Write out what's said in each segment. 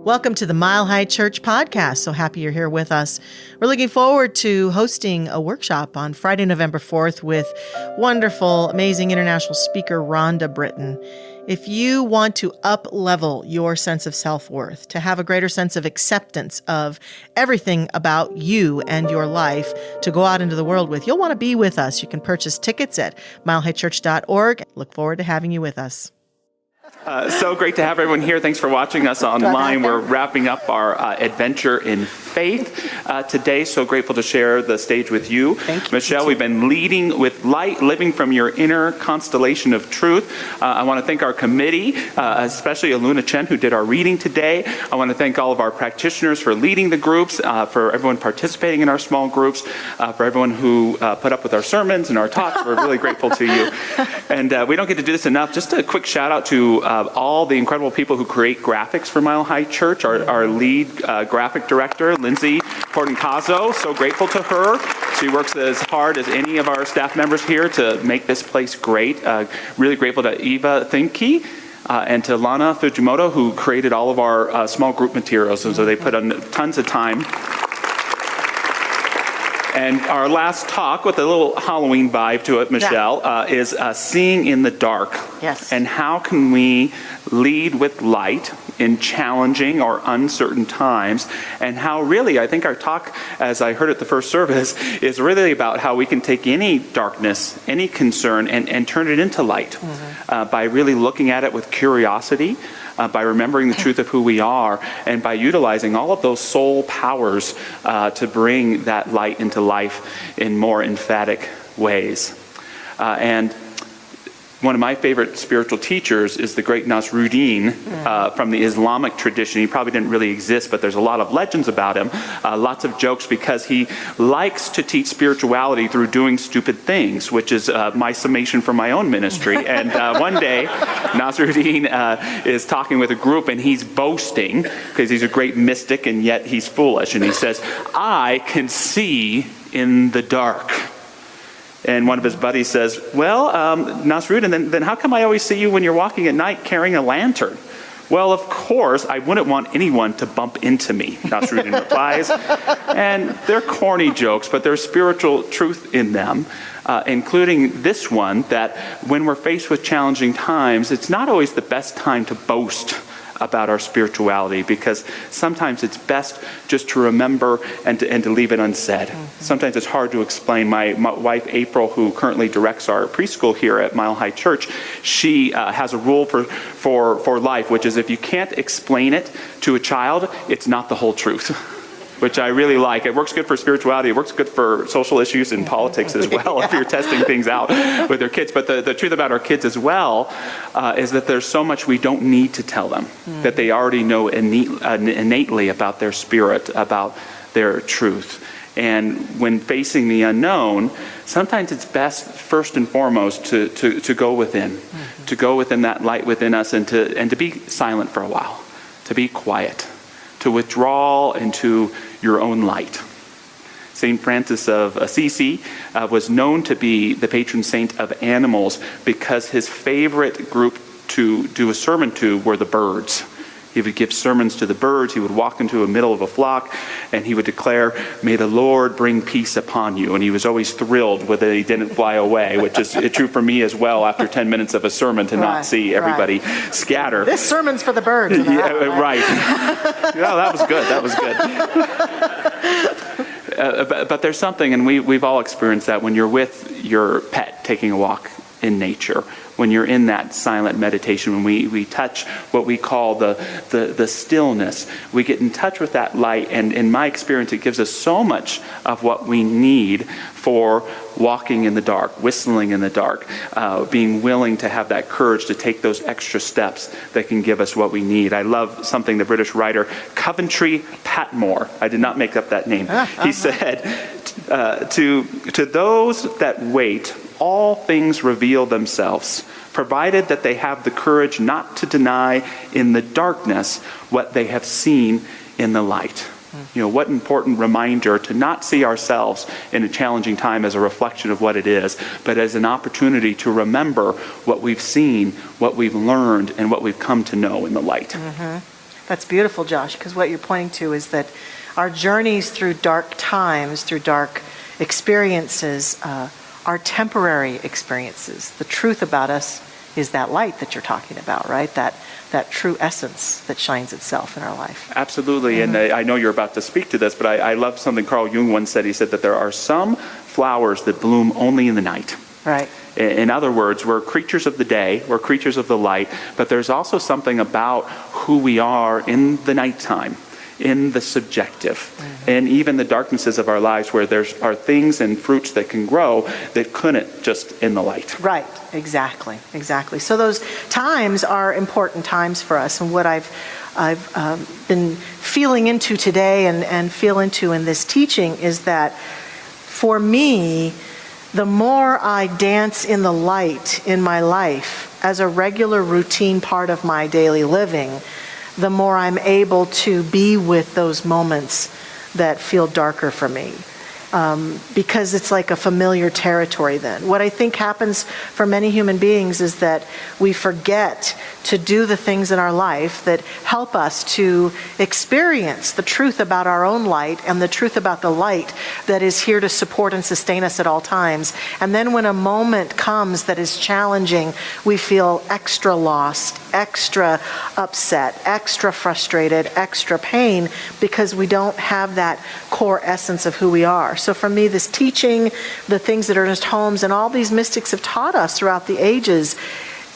Welcome to the Mile High Church podcast. So happy you're here with us. We're looking forward to hosting a workshop on Friday, November 4th with wonderful, amazing international speaker Rhonda Britton. If you want to up-level your sense of self-worth, to have a greater sense of acceptance of everything about you and your life to go out into the world with, you'll want to be with us. You can purchase tickets at milehighchurch.org. Look forward to having you with us. So great to have everyone here. Thanks for watching us online. We're wrapping up our adventure in faith today. So grateful to share the stage with you. Thank you. Michelle, we've been leading with light, living from your inner constellation of truth. I want to thank our committee, especially Aluna Chen, who did our reading today. I want to thank all of our practitioners for leading the groups, for everyone participating in our small groups, for everyone who put up with our sermons and our talks. We're really grateful to you. And we don't get to do this enough. Just a quick shout out to all the incredible people who create graphics for Mile High Church. Our lead graphic director, Lindsay Portencazo, so grateful to her. She works as hard as any of our staff members here to make this place great. Really grateful to Eva Thinke and to Lana Fujimoto, who created all of our small group materials. And so they put on tons of time. And our last talk, with a little Halloween vibe to it, Michelle, is seeing in the dark. Yes. And how can we lead with light in challenging or uncertain times? And how really, I think our talk, as I heard at the first service, is really about how we can take any darkness, any concern, and turn it into light by really looking at it with curiosity, by remembering the truth of who we are, and by utilizing all of those soul powers to bring that light into life in more emphatic ways. And one of my favorite spiritual teachers is the great Nasruddin from the Islamic tradition. He probably didn't really exist, but there's a lot of legends about him, lots of jokes, because he likes to teach spirituality through doing stupid things, which is my summation for my own ministry. And one day, Nasruddin is talking with a group, and he's boasting, because he's a great mystic, and yet he's foolish. And he says, "I can see in the dark." And one of his buddies says, "Well, Nasruddin, then how come I always see you when you're walking at night carrying a lantern?" "Well, of course, I wouldn't want anyone to bump into me," Nasruddin replies. And they're corny jokes, but there's spiritual truth in them, including this one, that when we're faced with challenging times, it's not always the best time to boast about our spirituality, because sometimes it's best just to remember and to leave it unsaid. Sometimes it's hard to explain. My wife April, who currently directs our preschool here at Mile High Church, she has a rule for life, which is if you can't explain it to a child, it's not the whole truth. Which I really like. It works good for spirituality. It works good for social issues and politics as well, if you're testing things out with your kids. But the truth about our kids as well is that there's so much we don't need to tell them, that they already know innately about their spirit, about their truth. And when facing the unknown, sometimes it's best, first and foremost, to go within, to go within that light within us, and to be silent for a while, to be quiet, to withdraw into your own light. St. Francis of Assisi was known to be the patron saint of animals because his favorite group to do a sermon to were the birds. He would give sermons to the birds. He would walk into the middle of a flock and he would declare, "May the Lord bring peace upon you." And he was always thrilled when they didn't fly away, which is true for me as well after 10 minutes of a sermon to not see everybody scatter. This sermon's for the birds. Yeah, right. No, that was good. That was good. But there's something, and we've all experienced that when you're with your pet taking a walk in nature, when you're in that silent meditation, when we touch what we call the stillness, we get in touch with that light, and in my experience, it gives us so much of what we need for walking in the dark, whistling in the dark, being willing to have that courage to take those extra steps that can give us what we need. I love something the British writer Coventry Patmore, I did not make up that name, he said, to those that wait, all things reveal themselves, provided that they have the courage not to deny in the darkness what they have seen in the light. You know, what important reminder to not see ourselves in a challenging time as a reflection of what it is, but as an opportunity to remember what we've seen, what we've learned, and what we've come to know in the light. That's beautiful, Josh, because what you're pointing to is that our journeys through dark times, through dark experiences, are temporary experiences. The truth about us is that light that you're talking about, right? That true essence that shines itself in our life. Absolutely, Mm-hmm. and I know you're about to speak to this, but I love something Carl Jung once said. He said that there are some flowers that bloom only in the night. Right. In other words, we're creatures of the day, we're creatures of the light, but there's also something about who we are in the nighttime, in the subjective, mm-hmm. and even the darknesses of our lives where there are things and fruits that can grow that couldn't just in the light. Right, exactly. So those times are important times for us, and what I've been feeling into today and feel into in this teaching is that for me, the more I dance in the light in my life as a regular routine part of my daily living, the more I'm able to be with those moments that feel darker for me. Because it's like a familiar territory then. What I think happens for many human beings is that we forget to do the things in our life that help us to experience the truth about our own light and the truth about the light that is here to support and sustain us at all times. And then when a moment comes that is challenging, we feel extra lost, extra upset, extra frustrated, extra pain because we don't have that core essence of who we are. So for me, this teaching, the things that Ernest Holmes and all these mystics have taught us throughout the ages,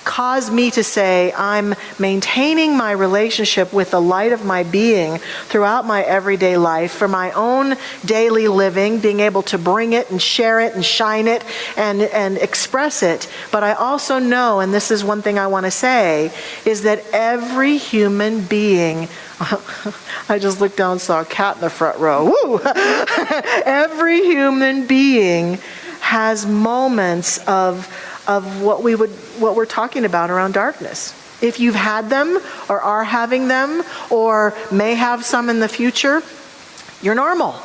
cause me to say I'm maintaining my relationship with the light of my being throughout my everyday life for my own daily living, being able to bring it and share it and shine it and express it. But I also know, and this is one thing I want to say, is that every human being I just looked down and saw a cat in the front row. Woo! Every human being has moments of what we're talking about around darkness. If you've had them or are having them or may have some in the future, you're normal.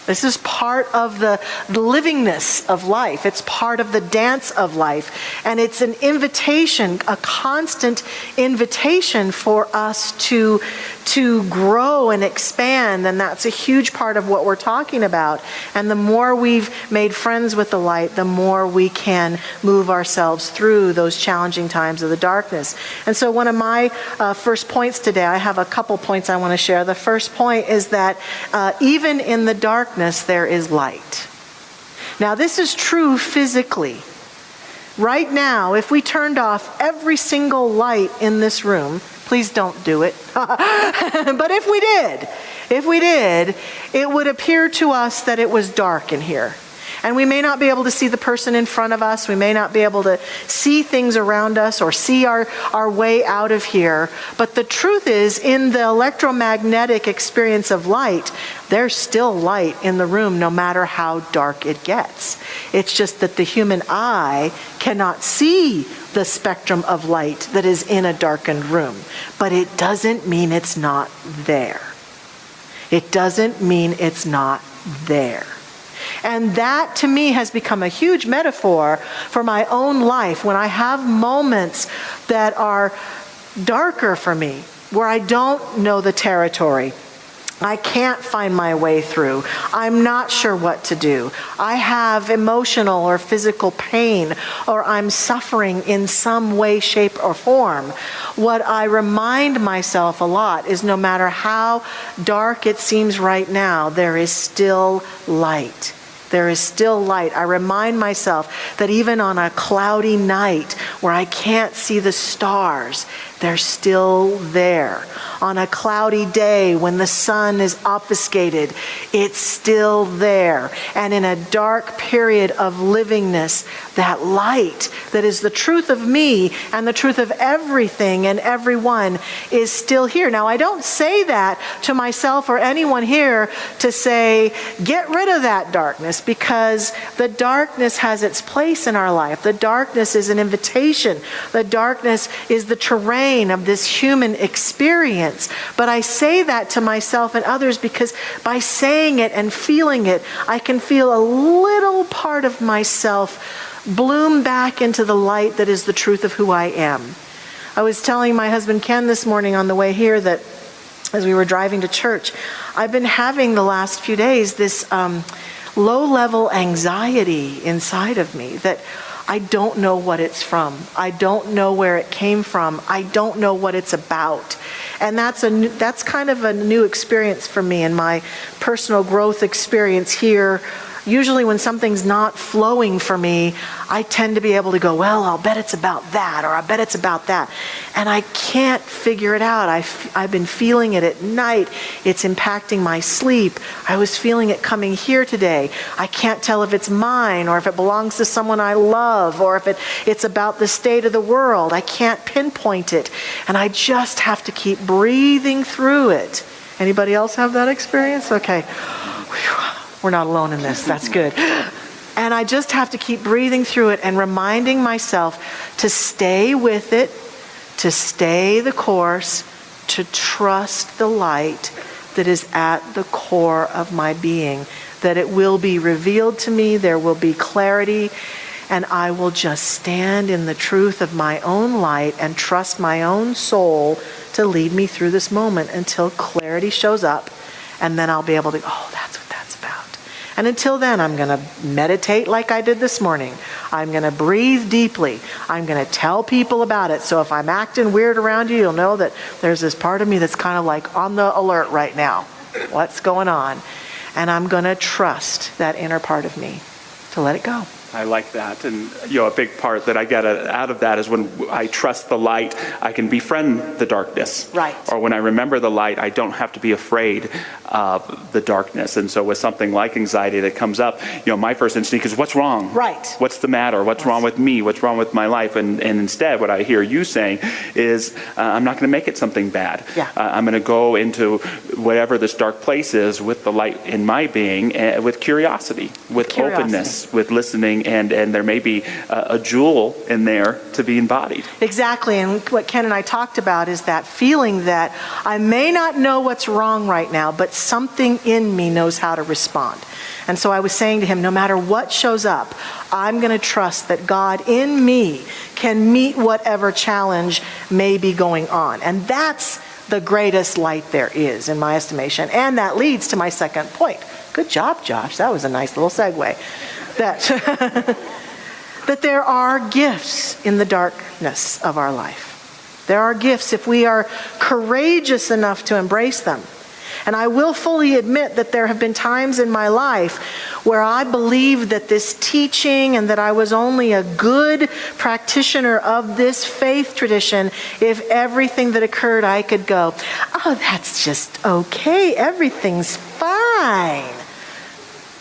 This is part of the livingness of life. It's part of the dance of life. And it's an invitation, a constant invitation for us to grow and expand. And that's a huge part of what we're talking about. And the more we've made friends with the light, the more we can move ourselves through those challenging times of the darkness. And so one of my first points today, I have a couple points I want to share. The first point is that even in the darkness, there is light. Now, this is true physically. Right now, if we turned off every single light in this room, please don't do it. But if we did, it would appear to us that it was dark in here. And we may not be able to see the person in front of us. We may not be able to see things around us or see our way out of here. But the truth is, in the electromagnetic experience of light, there's still light in the room no matter how dark it gets. It's just that the human eye cannot see the spectrum of light that is in a darkened room. But it doesn't mean it's not there. It doesn't mean it's not there. And that, to me, has become a huge metaphor for my own life when I have moments that are darker for me, where I don't know the territory. I can't find my way through. I'm not sure what to do. I have emotional or physical pain, or I'm suffering in some way, shape, or form. What I remind myself a lot is no matter how dark it seems right now, there is still light. There is still light. I remind myself that even on a cloudy night where I can't see the stars, they're still there. On a cloudy day when the sun is obfuscated, it's still there. And in a dark period of livingness, that light that is the truth of me and the truth of everything and everyone is still here. Now, I don't say that to myself or anyone here to say, get rid of that darkness, because the darkness has its place in our life. The darkness is an invitation. The darkness is the terrain of this human experience. But I say that to myself and others because by saying it and feeling it, I can feel a little part of myself bloom back into the light that is the truth of who I am. I was telling my husband Ken this morning on the way here that as we were driving to church, I've been having the last few days this low-level anxiety inside of me that I don't know what it's from. I don't know where it came from. I don't know what it's about. And that's kind of a new experience for me in my personal growth experience here. Usually when something's not flowing for me, I tend to be able to go, well, I'll bet it's about that, or I bet it's about that. And I can't figure it out. I've been feeling it at night. It's impacting my sleep. I was feeling it coming here today. I can't tell if it's mine, or if it belongs to someone I love, or if it's about the state of the world. I can't pinpoint it. And I just have to keep breathing through it. Anybody else have that experience? Okay. Whew. We're not alone in this. That's good. And I just have to keep breathing through it and reminding myself to stay with it, to stay the course, to trust the light that is at the core of my being, that it will be revealed to me, there will be clarity, and I will just stand in the truth of my own light and trust my own soul to lead me through this moment until clarity shows up, and then I'll be able to go, oh, that's what that's about. And until then, I'm going to meditate like I did this morning. I'm going to breathe deeply. I'm going to tell people about it. So if I'm acting weird around you, you'll know that there's this part of me that's kind of like on the alert right now. What's going on? And I'm going to trust that inner part of me to let it go. I like that. And, a big part that I get out of that is when I trust the light, I can befriend the darkness. Right. Or when I remember the light, I don't have to be afraid of the darkness. And so with something like anxiety that comes up, my first instinct is, what's wrong? Right. What's the matter? What's wrong with me? What's wrong with my life? And instead, what I hear you saying is, I'm not going to make it something bad. Yeah. I'm going to go into whatever this dark place is with the light in my being, with curiosity, with openness, with listening. And there may be a jewel in there to be embodied. Exactly. And what Ken and I talked about is that feeling that I may not know what's wrong right now, but something in me knows how to respond. And so I was saying to him, no matter what shows up, I'm going to trust that God in me can meet whatever challenge may be going on. And that's the greatest light there is, in my estimation. And that leads to my second point. Good job, Josh. That was a nice little segue. That there are gifts in the darkness of our life. There are gifts if we are courageous enough to embrace them. And I will fully admit that there have been times in my life where I believed that this teaching and that I was only a good practitioner of this faith tradition if everything that occurred I could go, oh, that's just okay. Everything's fine.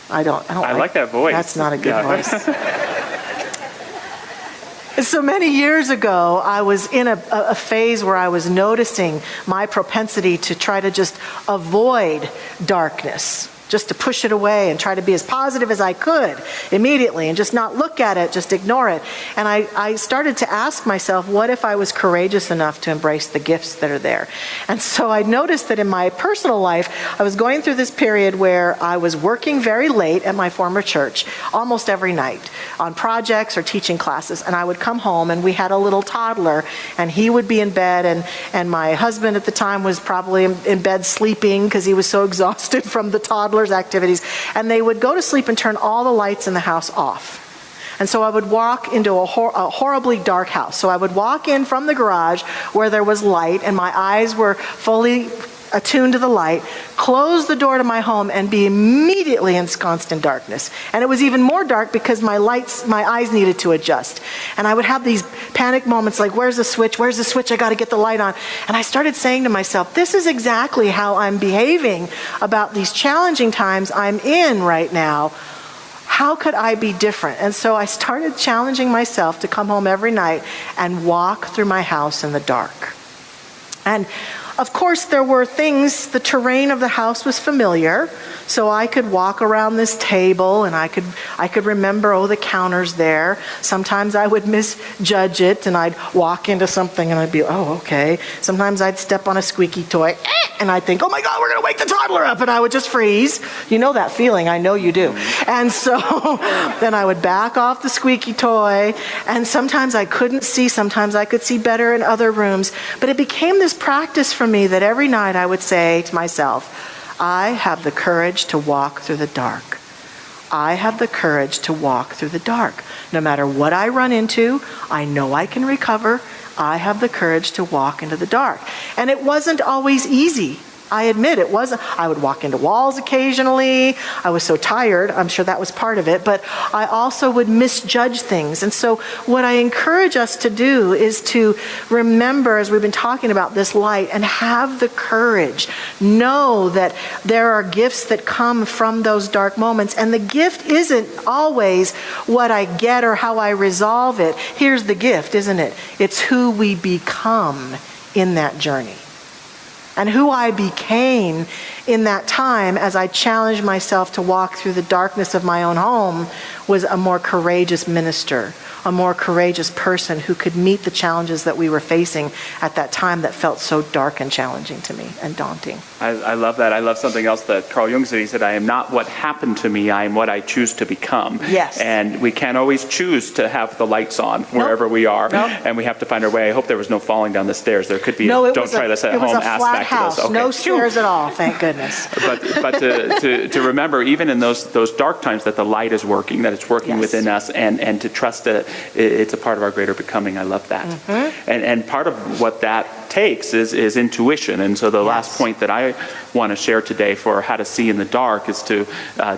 I like that voice. That's not a good voice. So many years ago, I was in a phase where I was noticing my propensity to try to just avoid darkness, just to push it away and try to be as positive as I could immediately and just not look at it, just ignore it. And I started to ask myself, what if I was courageous enough to embrace the gifts that are there? And so I noticed that in my personal life, I was going through this period where I was working very late at my former church, almost every night, on projects or teaching classes. And I would come home and we had a little toddler and he would be in bed and my husband at the time was probably in bed sleeping because he was so exhausted from the toddler's activities, and they would go to sleep and turn all the lights in the house off. And so I would walk into a horribly dark house. So I would walk in from the garage where there was light and my eyes were fully attuned to the light, close the door to my home and be immediately ensconced in darkness. And it was even more dark because my eyes needed to adjust. And I would have these panic moments like, where's the switch? Where's the switch? I got to get the light on. And I started saying to myself, this is exactly how I'm behaving about these challenging times I'm in right now. How could I be different? And so I started challenging myself to come home every night and walk through my house in the dark. And of course, there were things, the terrain of the house was familiar, so I could walk around this table and I could remember, the counter's there. Sometimes I would misjudge it and I'd walk into something and I'd be, okay. Sometimes I'd step on a squeaky toy and I'd think, oh my God, we're going to wake the toddler up, and I would just freeze. You know that feeling, I know you do. And so then I would back off the squeaky toy, and sometimes I couldn't see, sometimes I could see better in other rooms, but it became this practice for for me that every night I would say to myself, I have the courage to walk through the dark. I have the courage to walk through the dark. No matter what I run into, I know I can recover. I have the courage to walk into the dark. And it wasn't always easy. I admit it wasn't. I would walk into walls occasionally. I was so tired. I'm sure that was part of it. But I also would misjudge things. And so what I encourage us to do is to remember, as we've been talking about this light, and have the courage. Know that there are gifts that come from those dark moments. And the gift isn't always what I get or how I resolve it. Here's the gift, isn't it? It's who we become in that journey. And who I became in that time as I challenged myself to walk through the darkness of my own home was a more courageous minister, a more courageous person who could meet the challenges that we were facing at that time that felt so dark and challenging to me and daunting. I love that. I love something else that Carl Jung said. He said, I am not what happened to me, I am what I choose to become. Yes. And we can't always choose to have the lights on wherever we are. And we have to find our way. I hope there was no falling down the stairs. There could be don't try this at home aspect house. to this. Okay. No stairs at all, thank goodness. But to remember, even in those dark times, that the light is working, that it's working within us, and to trust that it's a part of our greater becoming. I love that. Mm-hmm. And part of what that takes is intuition. And so the last point that I want to share today for how to see in the dark is to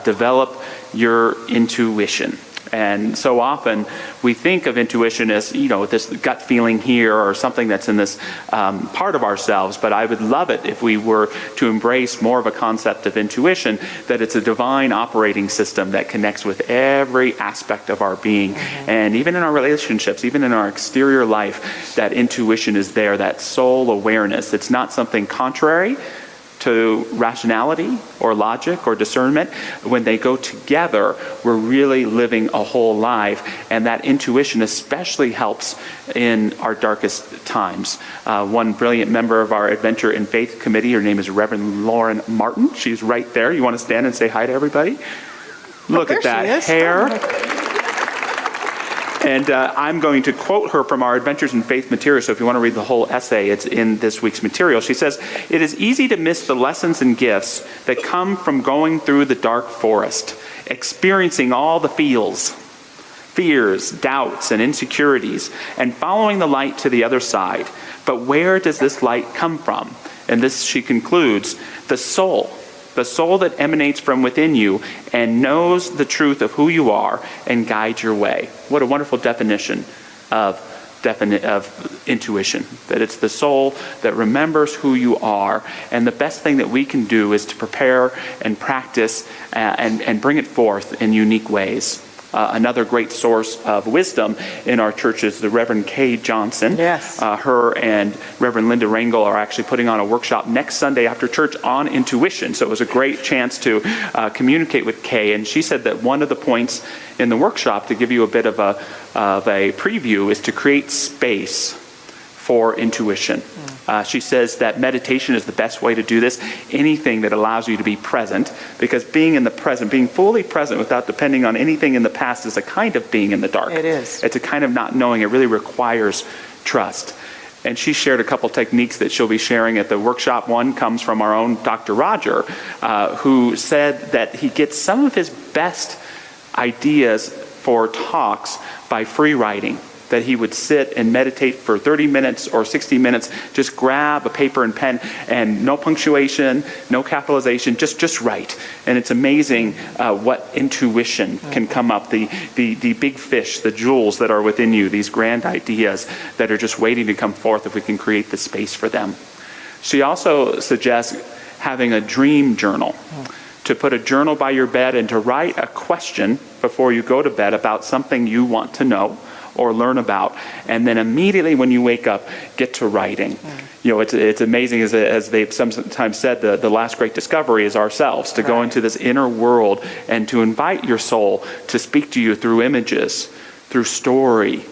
develop your intuition. And so often we think of intuition as, this gut feeling here or something that's in this part of ourselves. But I would love it if we were to embrace more of a concept of intuition, that it's a divine operating system that connects with every aspect of our being. Mm-hmm. And even in our relationships, even in our exterior life, that intuition is there, that soul awareness. It's not something contrary to rationality or logic or discernment. When they go together, we're really living a whole life. And that intuition especially helps in our darkest times. One brilliant member of our Adventure in Faith committee, her name is Reverend Lauren Martin. She's right there. You want to stand and say hi to everybody? Look at that hair. And I'm going to quote her from our Adventures in Faith material. So if you want to read the whole essay, it's in this week's material. She says, "It is easy to miss the lessons and gifts that come from going through the dark forest, experiencing all the fears, doubts, and insecurities, and following the light to the other side. But where does this light come from?" And this, she concludes, the soul that emanates from within you and knows the truth of who you are and guides your way. What a wonderful definition of intuition, that it's the soul that remembers who you are. And the best thing that we can do is to prepare and practice and bring it forth in unique ways. Another great source of wisdom in our church is the Reverend Kay Johnson. Yes. Her and Reverend Linda Rangel are actually putting on a workshop next Sunday after church on intuition. So it was a great chance to communicate with Kay. And she said that one of the points in the workshop, to give you a bit of a preview, is to create space for intuition. She says that meditation is the best way to do this. Anything that allows you to be present, because being in the present, being fully present without depending on anything in the past, is a kind of being in the dark. It is. It's a kind of not knowing. It really requires trust. And she shared a couple techniques that she'll be sharing at the workshop. One comes from our own Dr. Roger, who said that he gets some of his best ideas for talks by free writing. That he would sit and meditate for 30 minutes or 60 minutes, just grab a paper and pen, and no punctuation, no capitalization, just write. And it's amazing what intuition can come up, the big fish, the jewels that are within you, these grand ideas that are just waiting to come forth if we can create the space for them. She also suggests having a dream journal. To put a journal by your bed and to write a question before you go to bed about something you want to know or learn about, and then immediately when you wake up, get to writing. It's amazing, as they've sometimes said, the last great discovery is ourselves, to go into this inner world and to invite your soul to speak to you through images, through story,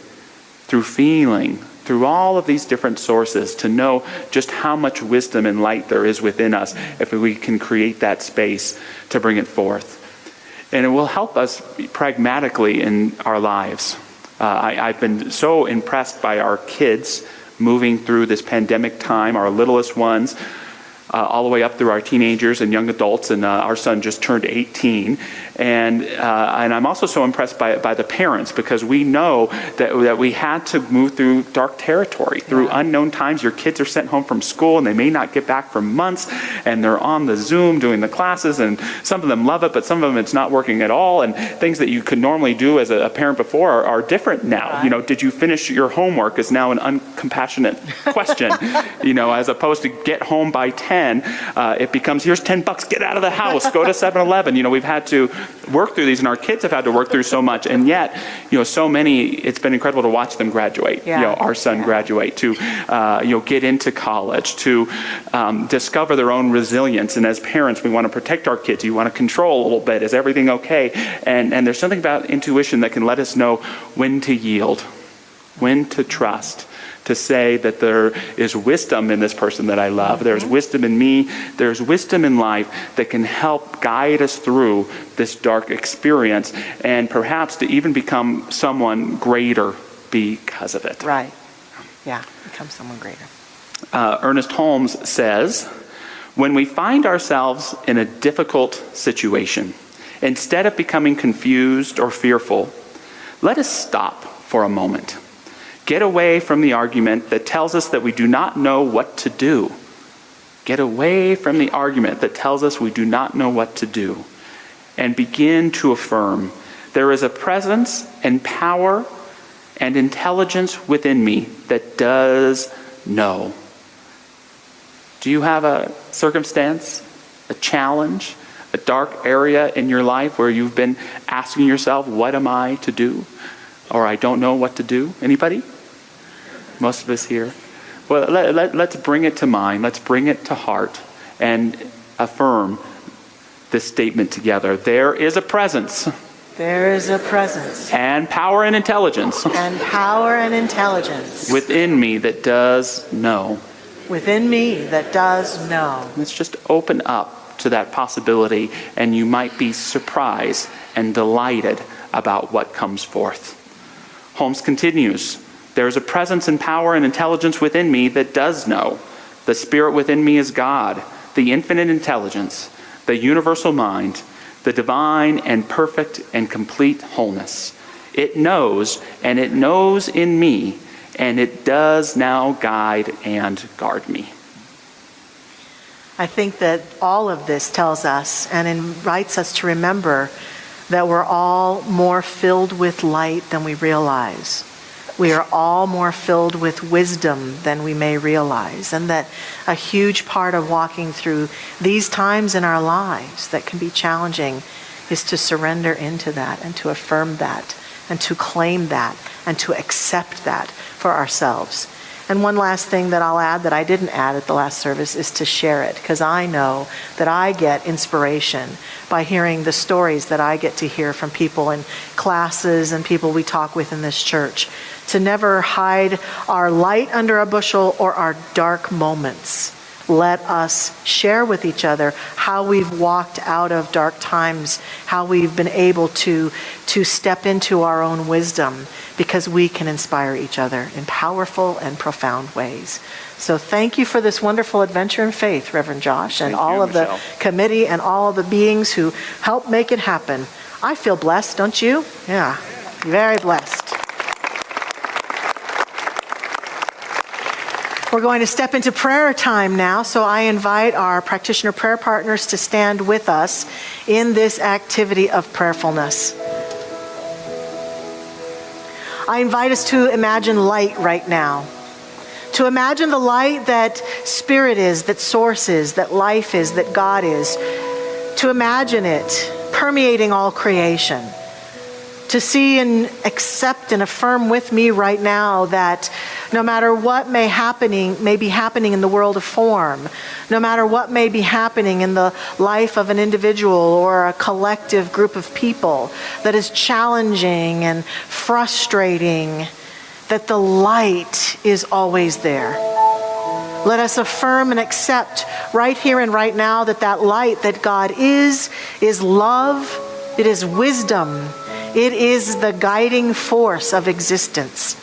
through feeling, through all of these different sources, to know just how much wisdom and light there is within us if we can create that space to bring it forth. And it will help us pragmatically in our lives. I've been so impressed by our kids moving through this pandemic time, our littlest ones, all the way up through our teenagers and young adults, and our son just turned 18. And I'm also so impressed by the parents, because we know that we had to move through dark territory, through unknown times. Your kids are sent home from school and they may not get back for months, and they're on the Zoom doing the classes, and some of them love it, but some of them it's not working at all, and things that you could normally do as a parent before are different now. Right. You know, did you finish your homework is now an uncompassionate question. You know, as opposed to get home by 10, it becomes, here's $10, get out of the house, go to 7-Eleven. You know, we've had to work through these, and our kids have had to work through so much, and yet, you know, so many, it's been incredible to watch them graduate. You know, our son graduate, to get into college, to discover their own resilience. And as parents, we want to protect our kids. You want to control a little bit. Is everything okay? And there's something about intuition that can let us know when to yield, when to trust, to say that there is wisdom in this person that I love. There's wisdom in me. There's wisdom in life that can help guide us through this dark experience, and perhaps to even become someone greater because of it. Right. Yeah, become someone greater. Ernest Holmes says, when we find ourselves in a difficult situation, instead of becoming confused or fearful, let us stop for a moment. Get away from the argument that tells us that we do not know what to do. Get away from the argument that tells us we do not know what to do. And begin to affirm, there is a presence and power and intelligence within me that does know. Do you have a circumstance, a challenge, a dark area in your life where you've been asking yourself, what am I to do? Or I don't know what to do? Anybody? Most of us here. Well, let's bring it to mind. Let's bring it to heart and affirm this statement together. There is a presence. There is a presence. And power and intelligence. And power and intelligence. Within me that does know. Within me that does know. Let's just open up to that possibility, and you might be surprised and delighted about what comes forth. Holmes continues, there is a presence and power and intelligence within me that does know. The Spirit within me is God, the infinite intelligence, the universal mind, the divine and perfect and complete wholeness. It knows, and it knows in me, and it does now guide and guard me. I think that all of this tells us and invites us to remember that we're all more filled with light than we realize. We are all more filled with wisdom than we may realize, and that a huge part of walking through these times in our lives that can be challenging is to surrender into that and to affirm that and to claim that and to accept that for ourselves. And one last thing that I'll add that I didn't add at the last service is to share it, because I know that I get inspiration by hearing the stories that I get to hear from people in classes and people we talk with in this church, to never hide our light under a bushel or our dark moments. Let us share with each other how we've walked out of dark times, how we've been able to step into our own wisdom, because we can inspire each other in powerful and profound ways. So thank you for this wonderful adventure in faith, Reverend Josh, and all of the committee and all of the beings who helped make it happen. I feel blessed, don't you? Yeah, very blessed. We're going to step into prayer time now, so I invite our practitioner prayer partners to stand with us in this activity of prayerfulness. I invite us to imagine light right now. To imagine the light that Spirit is, that Source is, that life is, that God is. To imagine it permeating all creation. To see and accept and affirm with me right now that no matter what may be happening in the world of form, no matter what may be happening in the life of an individual or a collective group of people that is challenging and frustrating, that the light is always there. Let us affirm and accept right here and right now that that light that God is love, it is wisdom, it is the guiding force of existence.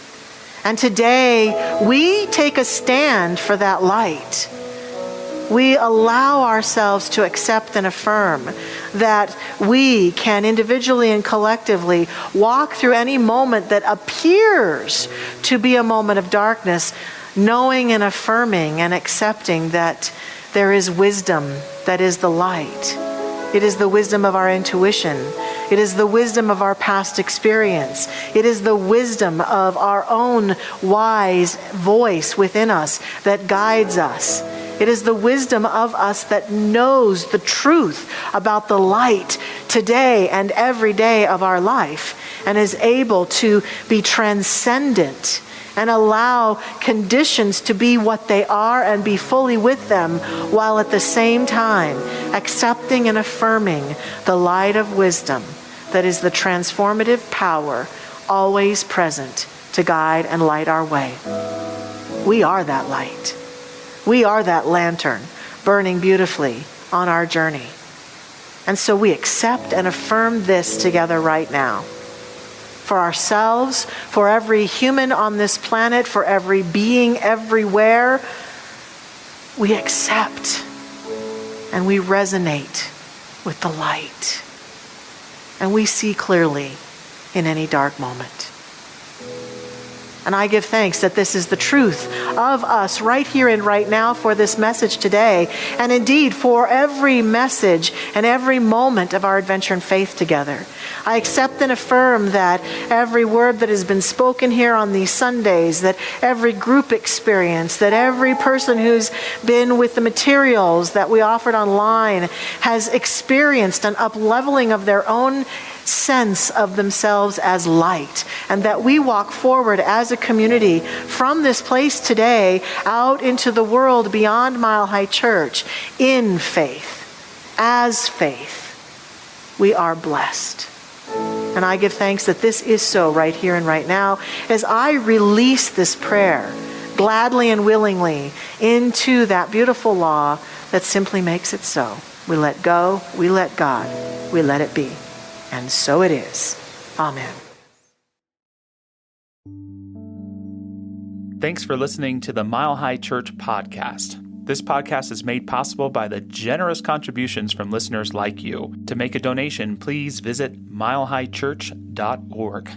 And today, we take a stand for that light. We allow ourselves to accept and affirm that we can individually and collectively walk through any moment that appears to be a moment of darkness, knowing and affirming and accepting that there is wisdom that is the light. It is the wisdom of our intuition. It is the wisdom of our past experience. It is the wisdom of our own wise voice within us that guides us. It is the wisdom of us that knows the truth about the light today and every day of our life and is able to be transcendent and allow conditions to be what they are and be fully with them, while at the same time accepting and affirming the light of wisdom that is the transformative power always present to guide and light our way. We are that light. We are that lantern burning beautifully on our journey. And so we accept and affirm this together right now. For ourselves, for every human on this planet, for every being everywhere, we accept and we resonate with the light. And we see clearly in any dark moment. And I give thanks that this is the truth of us right here and right now for this message today, and indeed for every message and every moment of our adventure in faith together. I accept and affirm that every word that has been spoken here on these Sundays, that every group experience, that every person who's been with the materials that we offered online has experienced an up-leveling of their own sense of themselves as light, and that we walk forward as a community from this place today out into the world beyond Mile High Church in faith, as faith. We are blessed. And I give thanks that this is so right here and right now as I release this prayer gladly and willingly into that beautiful law that simply makes it so. We let go, we let God, we let it be. And so it is. Amen. Thanks for listening to the Mile High Church podcast. This podcast is made possible by the generous contributions from listeners like you. To make a donation, please visit milehighchurch.org.